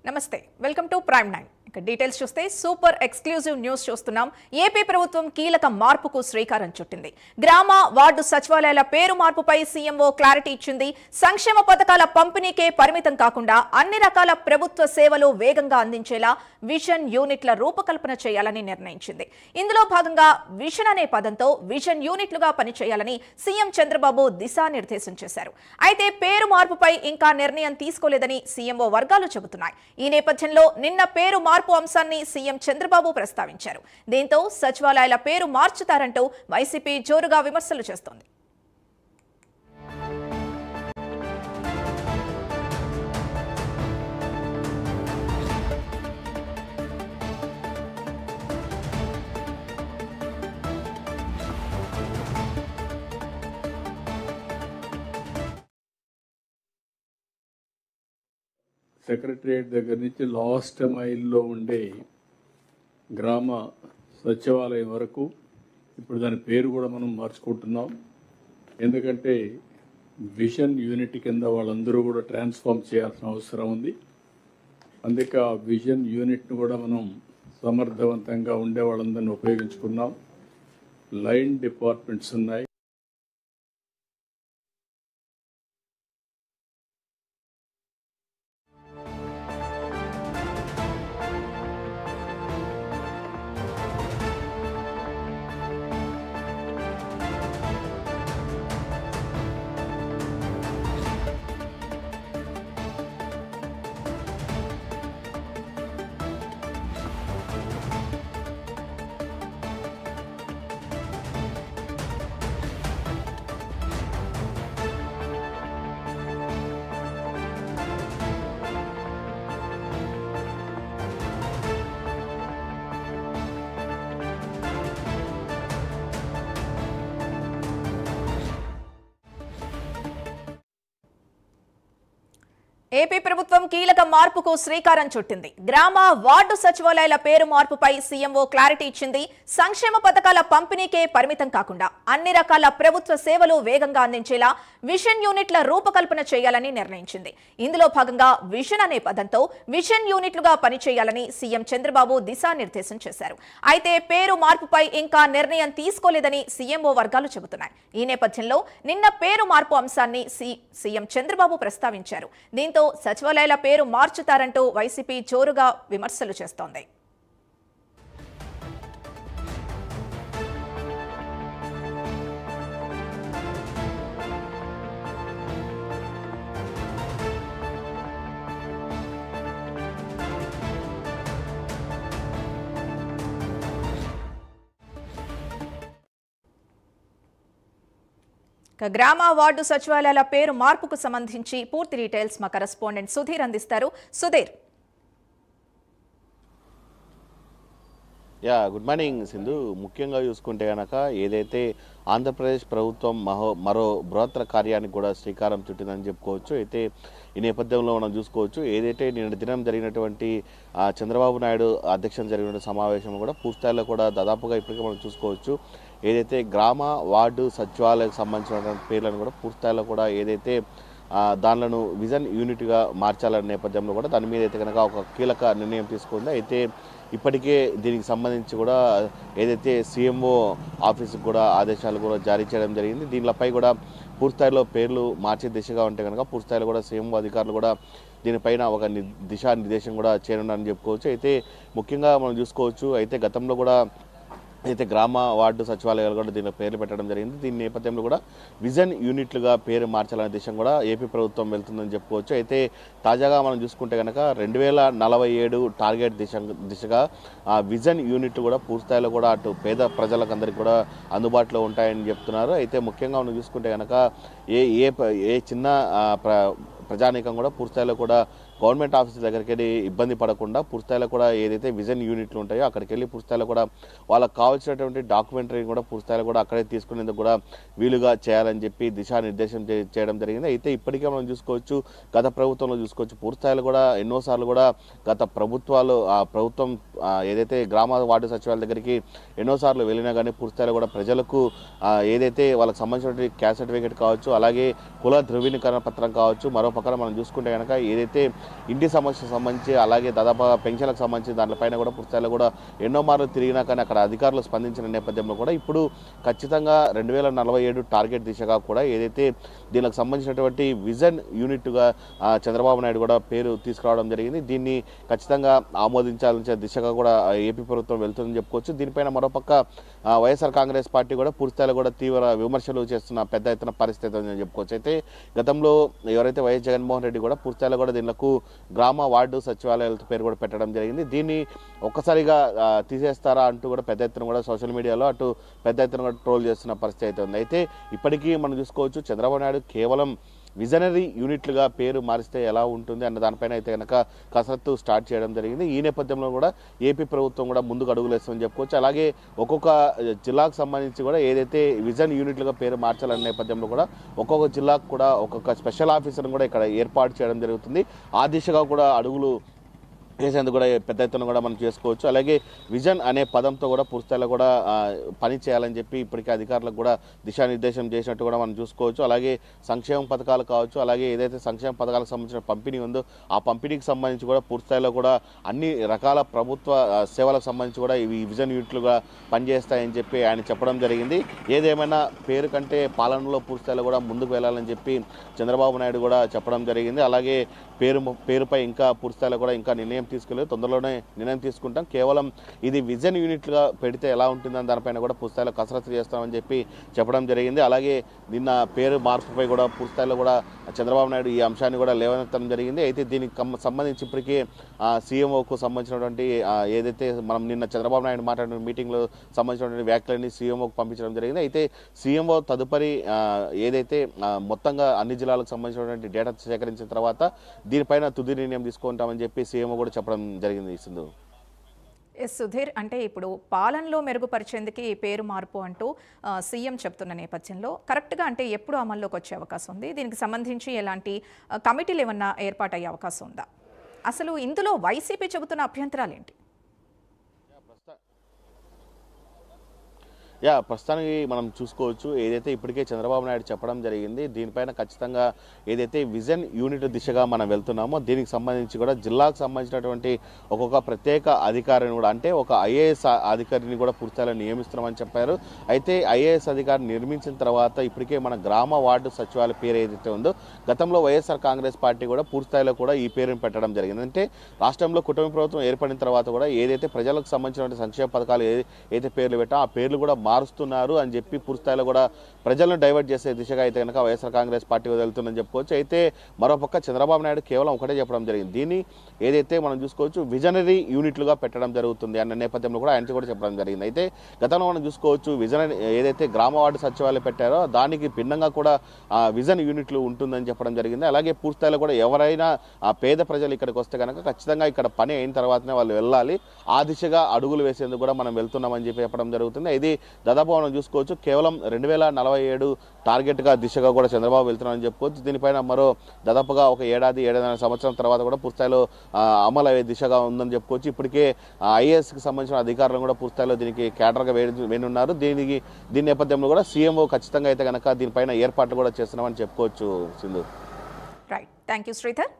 నమస్తే welcome to prime 9 ఇక details చూస్తే సూపర్ ఎక్స్క్లూజివ్ న్యూస్ చూస్తున్నాం. ఏపీ ప్రభుత్వం కీలక మార్పుకు శ్రీకారం చుట్టింది. గ్రామ వార్డు సచివాలయాల పేరు మార్పుపై సీఎంఓ క్లారిటీ ఇచ్చింది. సంక్షేమ పథకాల పంపిణీకే పరిమితం కాకుండా అన్ని రకాల ప్రభుత్వ సేవలు వేగంగా అందించేలా విజన్ యూనిట్ల రూపకల్పన చేయాలని నిర్ణయించింది. ఇందులో భాగంగా విజన్ అనే పదంతో విజన్ యూనిట్లుగా పనిచేయాలని సీఎం చంద్రబాబు దిశానిర్దేశం చేశారు. అయితే పేరు మార్పుపై ఇంకా నిర్ణయం తీసుకోలేదని సీఎంఓ వర్గాలు చెబుతున్నాయి. ఈ నేపథ్యంలో నిన్న పేరు మార్పు అంశాన్ని సీఎం చంద్రబాబు ప్రస్తావించారు. దీంతో సచివాలయాల పేరు మార్చుతారంటూ వైసీపీ జోరుగా విమర్శలు చేస్తోంది. సెక్రటరియట్ దగ్గర నుంచి లాస్ట్ మైల్లో ఉండే గ్రామ సచివాలయం వరకు ఇప్పుడు దాని పేరు కూడా మనం మార్చుకుంటున్నాం. ఎందుకంటే విజన్ యూనిట్ కింద వాళ్ళందరూ కూడా ట్రాన్స్ఫార్మ్ చేయాల్సిన అవసరం ఉంది. అందుకే ఆ విజన్ యూనిట్ను కూడా మనం సమర్థవంతంగా ఉండే వాళ్ళందరినీ ఉపయోగించుకున్నాం. లైన్ డిపార్ట్మెంట్స్ ఉన్నాయి. ఏపీ ప్రభుత్వం కీలక మార్పుకు శ్రీకారం చుట్టింది. గ్రామ వార్డు సచివాలయాల పేరు మార్పుపై సీఎంఓ క్లారిటీ ఇచ్చింది. సంక్షేమ పథకాల పంపిణీకే పరిమితం కాకుండా అన్ని రకాల ప్రభుత్వ సేవలు వేగంగా అందించేలా విజన్ యూనిట్ల రూపకల్పన చేయాలని నిర్ణయించింది. ఇందులో భాగంగా విజన్ అనే పదంతో విజన్ యూనిట్లుగా పనిచేయాలని సీఎం చంద్రబాబు దిశానిర్దేశం చేశారు. అయితే పేరు మార్పుపై ఇంకా నిర్ణయం తీసుకోలేదని సీఎంఓ వర్గాలు చెబుతున్నాయి. ఈ నేపథ్యంలో నిన్న పేరు మార్పు అంశాన్ని సీఎం చంద్రబాబు ప్రస్తావించారు. దీంతో సచివాలయాల పేరు మార్చుతారంటూ వైసీపీ జోరుగా విమర్శలు చేస్తోంది. గ్రామ వార్డు సచివాలయాల పేరు మార్పుకు సంబంధించి పూర్తి డీటెయిల్స్ మా కరెస్పాండెంట్ సుధీర్ అందిస్తారు. సుధీర్. Good morning Sindhu. ముఖ్యంగా చూసుకుంటే కనుక ఏదైతే ఆంధ్రప్రదేశ్ ప్రభుత్వం మరో బృహత్తర కార్యానికి కూడా శ్రీకారం చుట్టిందని చెప్పుకోవచ్చు. అయితే ఈ నేపథ్యంలో మనం చూసుకోవచ్చు, ఏదైతే నిన్న దినం జరిగినటువంటి చంద్రబాబు నాయుడు అధ్యక్షతన జరిగిన సమావేశం కూడా పూర్తిస్థాయిలో కూడా దాదాపుగా ఇప్పటికే మనం చూసుకోవచ్చు. ఏదైతే గ్రామ వార్డు సచివాలయాలకు సంబంధించినటువంటి పేర్లను కూడా పూర్తిస్థాయిలో కూడా ఏదైతే దానిలను విజన్ యూనిట్గా మార్చాలనే నేపథ్యంలో కూడా దాని మీద అయితే కనుక ఒక కీలక నిర్ణయం తీసుకుంది. అయితే ఇప్పటికే దీనికి సంబంధించి కూడా ఏదైతే సీఎంఓ ఆఫీసుకు కూడా ఆదేశాలు కూడా జారీ చేయడం జరిగింది. దీనిపై కూడా పూర్తిస్థాయిలో పేర్లు మార్చే దిశగా ఉంటే కనుక పూర్తిస్థాయిలో కూడా సీఎంఓ అధికారులు కూడా దీనిపైన ఒక దిశానిర్దేశం కూడా చేయనున్నారని చెప్పుకోవచ్చు. అయితే ముఖ్యంగా మనం చూసుకోవచ్చు, అయితే గతంలో కూడా అయితే గ్రామ వార్డు సచివాలయాలు కూడా దీనిలో పేర్లు పెట్టడం జరిగింది. దీని నేపథ్యంలో కూడా విజన్ యూనిట్లుగా పేరు మార్చాలనే దిశ కూడా ఏపీ ప్రభుత్వం వెళ్తుందని చెప్పుకోవచ్చు. అయితే తాజాగా మనం చూసుకుంటే కనుక 2047 టార్గెట్ దిశగా విజన్ యూనిట్లు కూడా పూర్తిస్థాయిలో కూడా అటు పేద ప్రజలకు అందరికీ కూడా అందుబాటులో ఉంటాయని చెప్తున్నారు. అయితే ముఖ్యంగా మనం చూసుకుంటే కనుక ఏ చిన్న ప్రజానీకం కూడా పూర్తిస్థాయిలో కూడా గవర్నమెంట్ ఆఫీసుల దగ్గరికి వెళ్ళి ఇబ్బంది పడకుండా పూర్తిస్థాయిలో కూడా ఏదైతే విజన్ యూనిట్లు ఉంటాయో అక్కడికి వెళ్ళి పూర్తిస్థాయిలో కూడా వాళ్ళకి కావాల్సినటువంటి డాక్యుమెంటరీ కూడా పూర్తిస్థాయిలో కూడా అక్కడే తీసుకునేందుకు కూడా వీలుగా చేయాలని చెప్పి దిశానిర్దేశం చేయడం జరిగింది. అయితే ఇప్పటికే మనం చూసుకోవచ్చు, గత ప్రభుత్వంలో చూసుకోవచ్చు పూర్తిస్థాయిలో కూడా ఎన్నోసార్లు కూడా గత ప్రభుత్వాలు ప్రభుత్వం ఏదైతే గ్రామ వార్డు సచివాలయం దగ్గరికి ఎన్నోసార్లు వెళ్ళినా కానీ పూర్తిస్థాయిలో కూడా ప్రజలకు ఏదైతే వాళ్ళకి సంబంధించిన క్యాస్ట్ సర్టిఫికేట్ కావచ్చు, అలాగే కుల ధృవీకరణ పత్రం కావచ్చు, మరో పక్కన మనం చూసుకుంటే కనుక ఏదైతే ఇంటి సమస్యకు సంబంధించి అలాగే దాదాపు పెన్షన్లకు సంబంధించి దానిపైన కూడా పూర్తిస్థాయిలో కూడా ఎన్నో మార్లు తిరిగినా కానీ అక్కడ అధికారులు స్పందించిన నేపథ్యంలో కూడా ఇప్పుడు ఖచ్చితంగా 2047 టార్గెట్ దిశగా కూడా ఏదైతే దీనికి సంబంధించినటువంటి విజన్ యూనిట్గా చంద్రబాబు నాయుడు కూడా పేరు తీసుకురావడం జరిగింది. దీన్ని ఖచ్చితంగా ఆమోదించాల్సిన దిశగా కూడా ఏపీ ప్రభుత్వం వెళ్తుందని చెప్పుకోవచ్చు. దీనిపైన మరోపక్క వైఎస్ఆర్ కాంగ్రెస్ పార్టీ కూడా పూర్తిస్థాయిలో కూడా తీవ్ర విమర్శలు చేస్తున్న పెద్ద ఎత్తున పరిస్థితి అని చెప్పుకోవచ్చు. అయితే గతంలో ఎవరైతే వైఎస్ జగన్మోహన్ రెడ్డి కూడా పూర్తిస్థాయిలో కూడా దీనికి గ్రామ వార్డు సచివాలయాలతో పేరు కూడా పెట్టడం జరిగింది. దీన్ని ఒక్కసారిగా తీసేస్తారా అంటూ కూడా పెద్ద ఎత్తున కూడా సోషల్ మీడియాలో అటు పెద్ద ఎత్తున కూడా ట్రోల్ చేస్తున్న పరిస్థితి అయితే ఉంది. అయితే ఇప్పటికీ మనం చూసుకోవచ్చు చంద్రబాబు నాయుడు కేవలం విజనరీ యూనిట్లుగా పేరు మారిస్తే ఎలా ఉంటుంది అన్న దానిపైన అయితే కనుక కసరత్తు స్టార్ట్ చేయడం జరిగింది. ఈ నేపథ్యంలో కూడా ఏపీ ప్రభుత్వం కూడా ముందుకు అడుగులేస్తుందని చెప్పుకోవచ్చు. అలాగే ఒక్కొక్క జిల్లాకు సంబంధించి కూడా ఏదైతే విజన్ యూనిట్లుగా పేరు మార్చాలనే నేపథ్యంలో కూడా ఒక్కొక్క జిల్లాకు కూడా ఒక్కొక్క స్పెషల్ ఆఫీసర్ని కూడా ఇక్కడ ఏర్పాటు చేయడం జరుగుతుంది. ఆ దిశగా కూడా అడుగులు వేసేందుకు కూడా పెద్ద ఎత్తున కూడా మనం చేసుకోవచ్చు. అలాగే విజన్ అనే పదంతో కూడా పూర్తిస్థాయిలో కూడా పని చేయాలని చెప్పి ఇప్పటికే అధికారులకు కూడా దిశానిర్దేశం చేసినట్టు కూడా మనం చూసుకోవచ్చు. అలాగే సంక్షేమ పథకాలు కావచ్చు, అలాగే ఏదైతే సంక్షేమ పథకాలకు సంబంధించిన పంపిణీ ఉందో ఆ పంపిణీకి సంబంధించి కూడా పూర్తిస్థాయిలో కూడా అన్ని రకాల ప్రభుత్వ సేవలకు సంబంధించి కూడా ఇవి విజన్ యూనిట్లుగా పనిచేస్తాయని చెప్పి ఆయన చెప్పడం జరిగింది. ఏదేమైనా పేరు కంటే పాలనలో పూర్తిస్థాయిలో కూడా ముందుకు వెళ్ళాలని చెప్పి చంద్రబాబు నాయుడు కూడా చెప్పడం జరిగింది. అలాగే పేరుపై ఇంకా పూర్తిస్థాయిలో కూడా ఇంకా నిర్ణయం తీసుకెళ్ళి తొందరలోనే నిర్ణయం తీసుకుంటాం. కేవలం ఇది విజన్ యూనిట్గా పెడితే ఎలా ఉంటుందని దానిపైన కూడా పూర్తిస్థాయిలో కసరత్తు చేస్తామని చెప్పి చెప్పడం జరిగింది. అలాగే నిన్న పేరు మార్పుపై కూడా పూర్తిస్థాయిలో కూడా చంద్రబాబు నాయుడు ఈ అంశాన్ని కూడా లేవనెత్తడం జరిగింది. అయితే దీనికి సంబంధించి ఇప్పటికీ సీఎంఓకు సంబంధించినటువంటి ఏదైతే మనం నిన్న చంద్రబాబు నాయుడు మాట్లాడిన మీటింగ్లో సంబంధించినటువంటి వ్యాఖ్యలన్నీ సీఎంఓకు పంపించడం జరిగింది. అయితే సీఎంఓ తదుపరి ఏదైతే మొత్తంగా అన్ని జిల్లాలకు సంబంధించినటువంటి డేటా సేకరించిన తర్వాత దీనిపైన తుది నిర్ణయం తీసుకుంటామని చెప్పి సీఎంఓ కూడా చెప్పడం జరిగింది. సింధు. సుధీర్, అంటే ఇప్పుడు పాలనలో మెరుగుపరిచేందుకు ఈ పేరు మార్పు అంటూ సీఎం చెప్తున్న నేపథ్యంలో కరెక్ట్గా అంటే ఎప్పుడు అమల్లోకి వచ్చే అవకాశం ఉంది? దీనికి సంబంధించి ఎలాంటి కమిటీలు ఏమన్నా ఏర్పాటయ్యే అవకాశం ఉందా? అసలు ఇందులో వైసీపీ చెబుతున్న అభ్యంతరాలు ఏంటి? ప్రస్తుతానికి మనం చూసుకోవచ్చు ఏదైతే ఇప్పటికే చంద్రబాబు నాయుడు చెప్పడం జరిగింది. దీనిపైన ఖచ్చితంగా ఏదైతే విజన్ యూనిట్ దిశగా మనం వెళ్తున్నామో దీనికి సంబంధించి కూడా జిల్లాకు సంబంధించినటువంటి ఒక్కొక్క ప్రత్యేక అధికారిని కూడా అంటే ఒక ఐఏఎస్ అధికారిని కూడా పూర్తిగా నియమిస్తున్నామని చెప్పారు. అయితే ఐఏఎస్ అధికారిని నిర్మించిన తర్వాత ఇప్పటికే మన గ్రామ వార్డు సచివాలయ పేరు ఏదైతే ఉందో గతంలో వైఎస్ఆర్ కాంగ్రెస్ పార్టీ కూడా పూర్తిస్థాయిలో కూడా ఈ పేరుని పెట్టడం జరిగింది. అంటే రాష్ట్రంలో కుటుంబ ప్రభుత్వం ఏర్పడిన తర్వాత కూడా ఏదైతే ప్రజలకు సంబంధించినటువంటి సంక్షేమ పథకాలు ఏదైతే పేర్లు పెట్టా ఆ పేర్లు కూడా మారుస్తున్నారు అని చెప్పి పూర్తిస్థాయిలో కూడా ప్రజలను డైవర్ట్ చేసే దిశగా అయితే కనుక వైఎస్ఆర్ కాంగ్రెస్ పార్టీ వెళ్తుందని చెప్పుకోవచ్చు. అయితే మరోపక్క చంద్రబాబు నాయుడు కేవలం ఒకటే చెప్పడం జరిగింది. దీన్ని ఏదైతే మనం చూసుకోవచ్చు విజనరీ యూనిట్లుగా పెట్టడం జరుగుతుంది అన్న నేపథ్యంలో కూడా ఆయన కూడా చెప్పడం జరిగింది. అయితే గతంలో మనం చూసుకోవచ్చు విజనరీ ఏదైతే గ్రామ వార్డు సచివాలయం పెట్టారో దానికి భిన్నంగా కూడా విజన్ యూనిట్లు ఉంటుందని చెప్పడం జరిగింది. అలాగే పూర్తిస్థాయిలో కూడా ఎవరైనా పేద ప్రజలు ఇక్కడికి వస్తే కనుక ఖచ్చితంగా ఇక్కడ పని అయిన తర్వాతనే వాళ్ళు వెళ్ళాలి. ఆ దిశగా అడుగులు వేసేందుకు కూడా మనం వెళ్తున్నామని చెప్పి చెప్పడం జరుగుతుంది. ఇది దాదాపు మనం చూసుకోవచ్చు కేవలం 2047 టార్గెట్గా దిశగా కూడా చంద్రబాబు వెళ్తున్నారని చెప్పుకోవచ్చు. దీనిపైన మరో దాదాపుగా ఒక ఏడాది సంవత్సరం తర్వాత కూడా పూర్తిస్థాయిలో అమలు అయ్యే దిశగా ఉందని చెప్పుకోవచ్చు. ఇప్పటికే ఐఏఎస్కి సంబంధించిన అధికారులు కూడా పూర్తిస్థాయిలో దీనికి క్యాడర్గా వేనున్నారు. దీని నేపథ్యంలో కూడా సీఎంఓ ఖచ్చితంగా అయితే కనుక దీనిపైన ఏర్పాట్లు కూడా చేస్తున్నామని చెప్పుకోవచ్చు. Sindhu. Right, thank you Sridhar.